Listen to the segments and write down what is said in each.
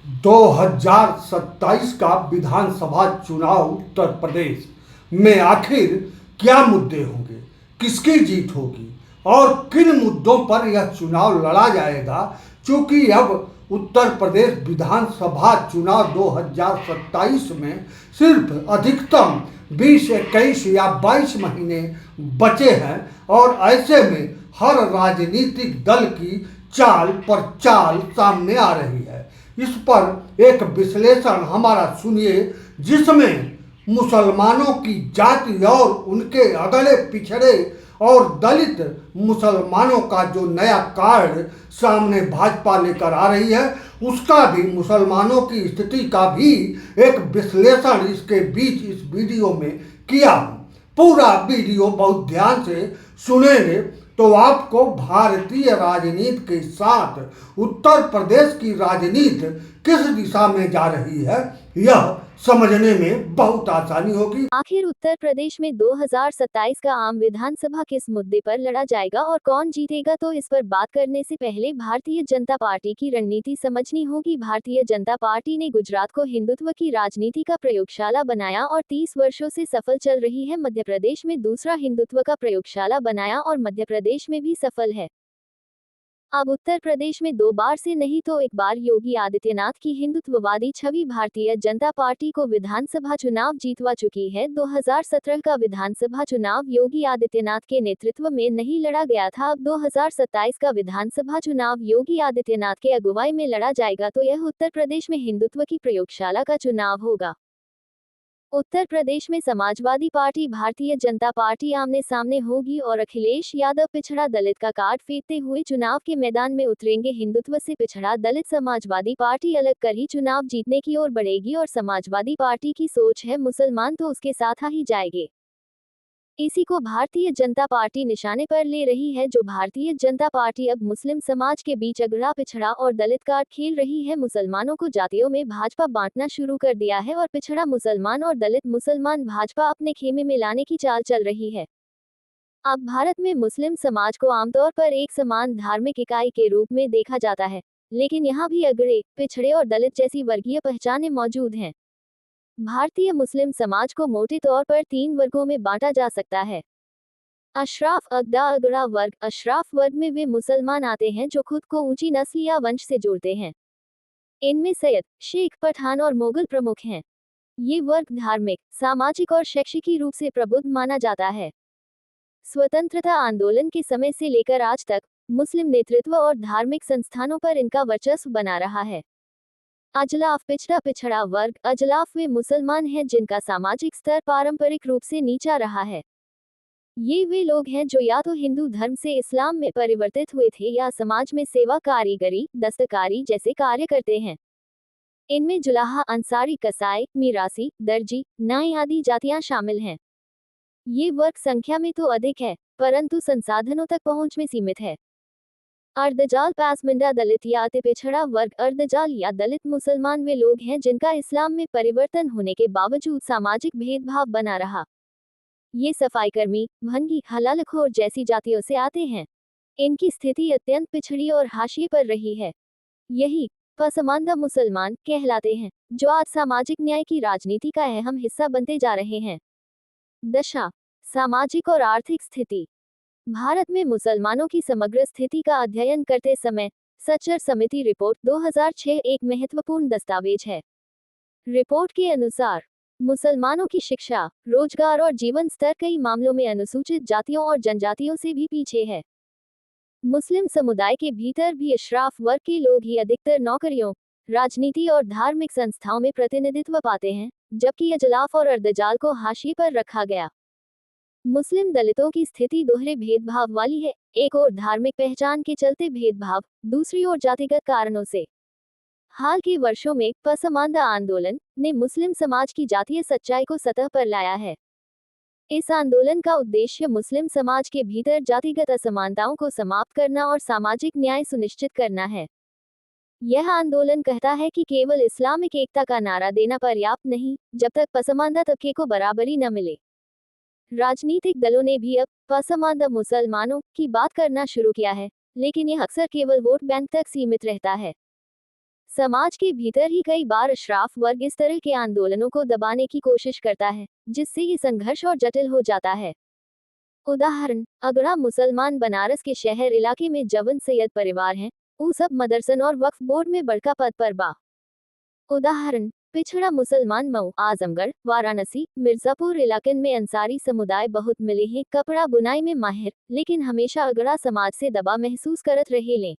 2027 का विधानसभा चुनाव उत्तर प्रदेश में आखिर क्या मुद्दे होंगे, किसकी जीत होगी और किन मुद्दों पर यह चुनाव लड़ा जाएगा। चूंकि अब उत्तर प्रदेश विधानसभा चुनाव 2027 में सिर्फ अधिकतम 20, 21 या 22 महीने बचे हैं और ऐसे में हर राजनीतिक दल की चाल पर चाल सामने आ रही है। इस पर एक विश्लेषण हमारा सुनिए, जिसमें मुसलमानों की जाति और उनके अगले पिछड़े और दलित मुसलमानों का जो नया कार्ड सामने भाजपा लेकर आ रही है, उसका भी, मुसलमानों की स्थिति का भी एक विश्लेषण इसके बीच इस वीडियो में किया हूँ। पूरा वीडियो बहुत ध्यान से सुनेंगे तो आपको भारतीय राजनीति के साथ उत्तर प्रदेश की राजनीति किस दिशा में जा रही है, यह समझने में बहुत आसानी होगी। आखिर उत्तर प्रदेश में 2027 का आम विधानसभा किस मुद्दे पर लड़ा जाएगा और कौन जीतेगा, तो इस पर बात करने से पहले भारतीय जनता पार्टी की रणनीति समझनी होगी। भारतीय जनता पार्टी ने गुजरात को हिंदुत्व की राजनीति का प्रयोगशाला बनाया और 30 वर्षों से सफल चल रही है। मध्य प्रदेश में दूसरा हिंदुत्व का प्रयोगशाला बनाया और मध्य प्रदेश में भी सफल है। अब उत्तर प्रदेश में 2 बार से नहीं तो एक बार योगी आदित्यनाथ की हिंदुत्ववादी छवि भारतीय जनता पार्टी को विधानसभा चुनाव जीतवा चुकी है। 2017 का विधानसभा चुनाव योगी आदित्यनाथ के नेतृत्व में नहीं लड़ा गया था। अब 2027 का विधानसभा चुनाव योगी आदित्यनाथ के अगुवाई में लड़ा जाएगा, तो यह उत्तर प्रदेश में हिंदुत्व की प्रयोगशाला का चुनाव होगा। उत्तर प्रदेश में समाजवादी पार्टी भारतीय जनता पार्टी आमने सामने होगी और अखिलेश यादव पिछड़ा दलित का कार्ड फेंकते हुए चुनाव के मैदान में उतरेंगे। हिंदुत्व से पिछड़ा दलित समाजवादी पार्टी अलग कर ही चुनाव जीतने की ओर बढ़ेगी और समाजवादी पार्टी की सोच है मुसलमान तो उसके साथ ही जाएंगे। इसी को भारतीय जनता पार्टी निशाने पर ले रही है। जो भारतीय जनता पार्टी अब मुस्लिम समाज के बीच अगड़ा पिछड़ा और दलित कार्ड खेल रही है। मुसलमानों को जातियों में भाजपा बांटना शुरू कर दिया है और पिछड़ा मुसलमान और दलित मुसलमान भाजपा अपने खेमे में लाने की चाल चल रही है। अब भारत में मुस्लिम समाज को आमतौर पर एक समान धार्मिक इकाई के रूप में देखा जाता है, लेकिन यहाँ भी अगड़े पिछड़े और दलित जैसी वर्गीय पहचानें मौजूद हैं। भारतीय मुस्लिम समाज को मोटे तौर पर 3 वर्गों में बांटा जा सकता है। अशराफ अगड़ा वर्ग। अशराफ वर्ग में वे मुसलमान आते हैं जो खुद को ऊंची नस्ल या वंश से जोड़ते हैं। इनमें सैयद, शेख, पठान और मुगल प्रमुख हैं। ये वर्ग धार्मिक, सामाजिक और शैक्षिकी रूप से प्रबुद्ध माना जाता है। स्वतंत्रता आंदोलन के समय से लेकर आज तक मुस्लिम नेतृत्व और धार्मिक संस्थानों पर इनका वर्चस्व बना रहा है। अजलाफ पिछड़ा वर्ग। अजलाफ वे मुसलमान हैं जिनका सामाजिक स्तर पारंपरिक रूप से नीचा रहा है। ये वे लोग हैं जो या तो हिंदू धर्म से इस्लाम में परिवर्तित हुए थे या समाज में सेवा, कारीगरी, दस्तकारी जैसे कार्य करते हैं। इनमें जुलाहा, अंसारी, कसाई, मीरासी, दर्जी, नाई आदि जातियां शामिल हैं। ये वर्ग संख्या में तो अधिक है, परंतु संसाधनों तक पहुंच में सीमित है। अर्धजाल पासमिंदा दलित या अति पिछड़ा वर्ग। अर्धजाल या दलित मुसलमान वे लोग हैं जिनका इस्लाम में परिवर्तन होने के बावजूद सामाजिक भेदभाव बना रहा। ये सफाईकर्मी, भंगी, हलालखोर जैसी जातियों से आते हैं। इनकी स्थिति अत्यंत पिछड़ी और हाशिए पर रही है। यही पसमानदा मुसलमान कहलाते हैं, जो आज सामाजिक न्याय की राजनीति का अहम हिस्सा बनते जा रहे हैं। दशा, सामाजिक और आर्थिक स्थिति। भारत में मुसलमानों की समग्र स्थिति का अध्ययन करते समय सच्चर समिति रिपोर्ट 2006 एक महत्वपूर्ण दस्तावेज है। रिपोर्ट के अनुसार मुसलमानों की शिक्षा, रोजगार और जीवन स्तर कई मामलों में अनुसूचित जातियों और जनजातियों से भी पीछे है। मुस्लिम समुदाय के भीतर भी अशराफ वर्ग के लोग ही अधिकतर नौकरियों, राजनीति और धार्मिक संस्थाओं में प्रतिनिधित्व पाते हैं, जबकि अजलाफ और अर्धजाल को हाशिए पर रखा गया। मुस्लिम दलितों की स्थिति दोहरे भेदभाव वाली है। एक ओर धार्मिक पहचान के चलते भेदभाव, दूसरी ओर जातिगत कारणों से। हाल के वर्षों में पसमानदा आंदोलन ने मुस्लिम समाज की जातीय सच्चाई को सतह पर लाया है। इस आंदोलन का उद्देश्य मुस्लिम समाज के भीतर जातिगत असमानताओं को समाप्त करना और सामाजिक न्याय सुनिश्चित करना है। यह आंदोलन कहता है कि केवल इस्लामिक एकता का नारा देना पर्याप्त नहीं, जब तक पसमानदा तबके को बराबरी न मिले। राजनीतिक दलों ने भी अब पसमानदा मुसलमानों की बात करना शुरू किया है, लेकिन यह अक्सर केवल वोट बैंक तक सीमित रहता है। समाज के भीतर ही कई बार अशराफ वर्ग इस तरह के आंदोलनों को दबाने की कोशिश करता है, जिससे ये संघर्ष और जटिल हो जाता है। उदाहरण, अगड़ा मुसलमान बनारस के शहर इलाके में जवन सैयद परिवार हैं, ऊ सब मदरसन और वक्फ बोर्ड में बड़का पद पर बा। उदाहरण, पिछड़ा मुसलमान मऊ, आजमगढ़, वाराणसी, मिर्जापुर इलाकन में अंसारी समुदाय बहुत मिले हैं, कपड़ा बुनाई में माहिर, लेकिन हमेशा अगड़ा समाज से दबा महसूस करत रहे लें।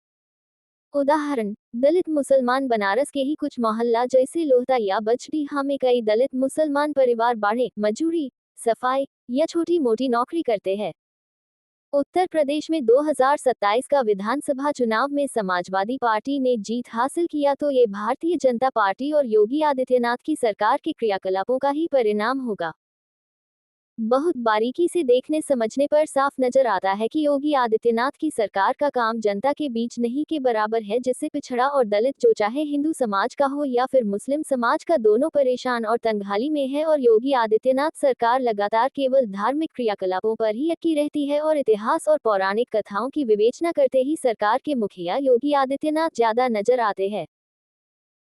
उदाहरण, दलित मुसलमान बनारस के ही कुछ मोहल्ला जैसे लोहता या बचडीहा में कई दलित मुसलमान परिवार बाढ़े, मजूरी, सफाई या छोटी मोटी नौकरी करते हैं। उत्तर प्रदेश में 2027 का विधानसभा चुनाव में समाजवादी पार्टी ने जीत हासिल किया तो ये भारतीय जनता पार्टी और योगी आदित्यनाथ की सरकार के क्रियाकलापों का ही परिणाम होगा। बहुत बारीकी से देखने समझने पर साफ नजर आता है कि योगी आदित्यनाथ की सरकार का काम जनता के बीच नहीं के बराबर है, जिससे पिछड़ा और दलित, जो चाहे हिंदू समाज का हो या फिर मुस्लिम समाज का, दोनों परेशान और तंगहाली में है। और योगी आदित्यनाथ सरकार लगातार केवल धार्मिक क्रियाकलापों पर ही अटकी रहती है और इतिहास और पौराणिक कथाओं की विवेचना करते ही सरकार के मुखिया योगी आदित्यनाथ ज्यादा नजर आते हैं।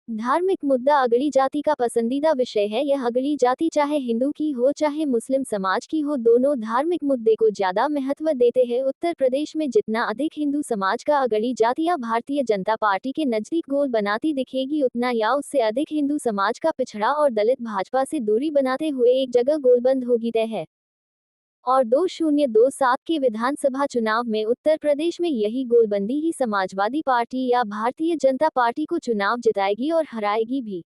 धार्मिक मुद्दा अगड़ी जाति का पसंदीदा विषय है। यह अगड़ी जाति चाहे हिंदू की हो चाहे मुस्लिम समाज की हो, दोनों धार्मिक मुद्दे को ज्यादा महत्व देते हैं। उत्तर प्रदेश में जितना अधिक हिंदू समाज का अगड़ी जातियां भारतीय जनता पार्टी के नजदीक गोल बनाती दिखेगी, उतना या उससे अधिक हिंदू समाज का पिछड़ा और दलित भाजपा से दूरी बनाते हुए एक जगह गोलबंद होगी तय है। और 2027 के विधानसभा चुनाव में उत्तर प्रदेश में यही गोलबंदी ही समाजवादी पार्टी या भारतीय जनता पार्टी को चुनाव जिताएगी और हराएगी भी।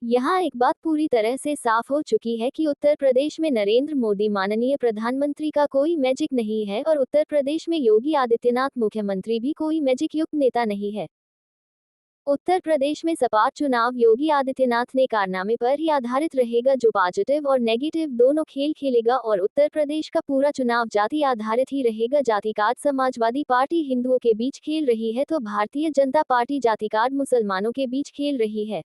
यहाँ एक बात पूरी तरह से साफ हो चुकी है कि उत्तर प्रदेश में नरेंद्र मोदी माननीय प्रधानमंत्री का कोई मैजिक नहीं है और उत्तर प्रदेश में योगी आदित्यनाथ मुख्यमंत्री भी कोई मैजिक युक्त नेता नहीं है। उत्तर प्रदेश में सपा चुनाव योगी आदित्यनाथ ने कारनामे पर ही आधारित रहेगा, जो पॉजिटिव और नेगेटिव दोनों खेल खेलेगा। और उत्तर प्रदेश का पूरा चुनाव जाति आधारित ही रहेगा। जाति कार्ड समाजवादी पार्टी हिंदुओं के बीच खेल रही है तो भारतीय जनता पार्टी जाति कार्ड मुसलमानों के बीच खेल रही है।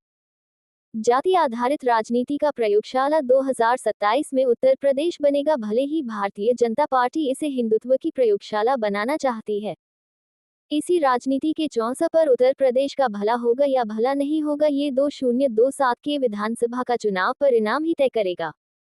जाति आधारित राजनीति का प्रयोगशाला 2027 में उत्तर प्रदेश बनेगा, भले ही भारतीय जनता पार्टी इसे हिंदुत्व की प्रयोगशाला बनाना चाहती है। इसी राजनीति के चौंसा पर उत्तर प्रदेश का भला होगा या भला नहीं होगा, ये 2027 के विधानसभा का चुनाव परिणाम ही तय करेगा।